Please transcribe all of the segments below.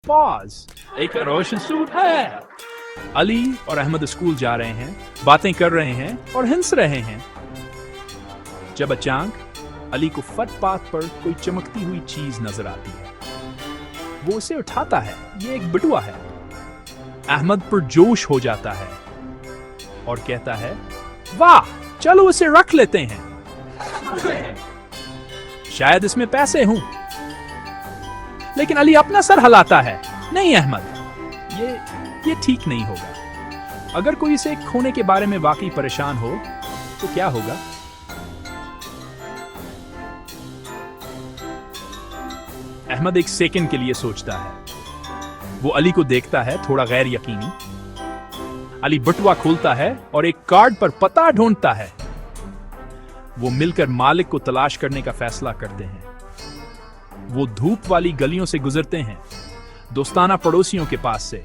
Pause, एक रोशन suit है। अली और अहमद स्कूल जा रहे हैं, बातें कर रहे हैं और हंस रहे हैं जब अचानक अली को फुटपाथ पर कोई चमकती हुई चीज नजर आती है। वो उसे उठाता है, ये एक बटुआ है। अहमद पुरजोश हो जाता है और कहता है, वाह, चलो उसे रख लेते हैं, शायद इसमें पैसे हों। लेकिन अली अपना सर हिलाता है, नहीं अहमद, ये ठीक नहीं होगा। अगर कोई इसे खोने के बारे में वाकई परेशान हो तो क्या होगा? अहमद एक सेकंड के लिए सोचता है। वो अली को देखता है, थोड़ा गैर यकीनी। अली बटुआ खोलता है और एक कार्ड पर पता ढूंढता है। वो मिलकर मालिक को तलाश करने का फैसला करते हैं। वो धूप वाली गलियों से गुजरते हैं, दोस्ताना पड़ोसियों के पास से,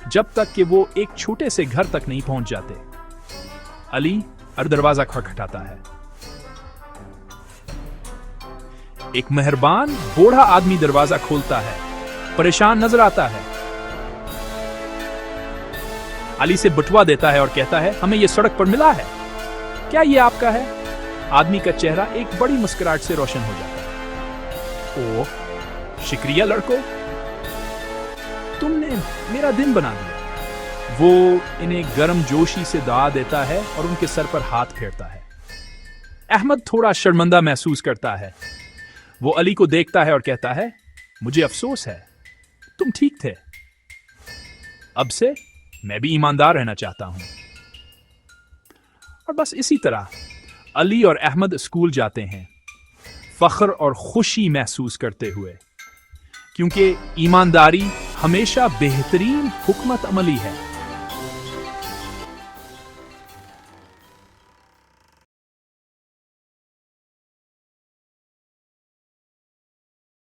जब तक कि वो एक छोटे से घर तक नहीं पहुंच जाते। अली दरवाजा खटखटाता है। एक मेहरबान बूढ़ा आदमी दरवाजा खोलता है, परेशान नजर आता है। अली से बटुआ देता है और कहता है, हमें यह सड़क पर मिला है, क्या ये आपका है? आदमी का चेहरा एक बड़ी मुस्कुराहट से रोशन हो जाता है। ओह, शुक्रिया लड़को, तुमने मेरा दिन बना दिया। वो इन्हें गर्म जोशी से दुआ देता है और उनके सर पर हाथ फेरता है। अहमद थोड़ा शर्मिंदा महसूस करता है। वो अली को देखता है और कहता है, मुझे अफसोस है, तुम ठीक थे। अब से मैं भी ईमानदार रहना चाहता हूं। और बस इसी तरह अली और अहमद स्कूल जाते हैं, फख्र और खुशी महसूस करते हुए, क्योंकि ईमानदारी हमेशा बेहतरीन हुकमत अमली है।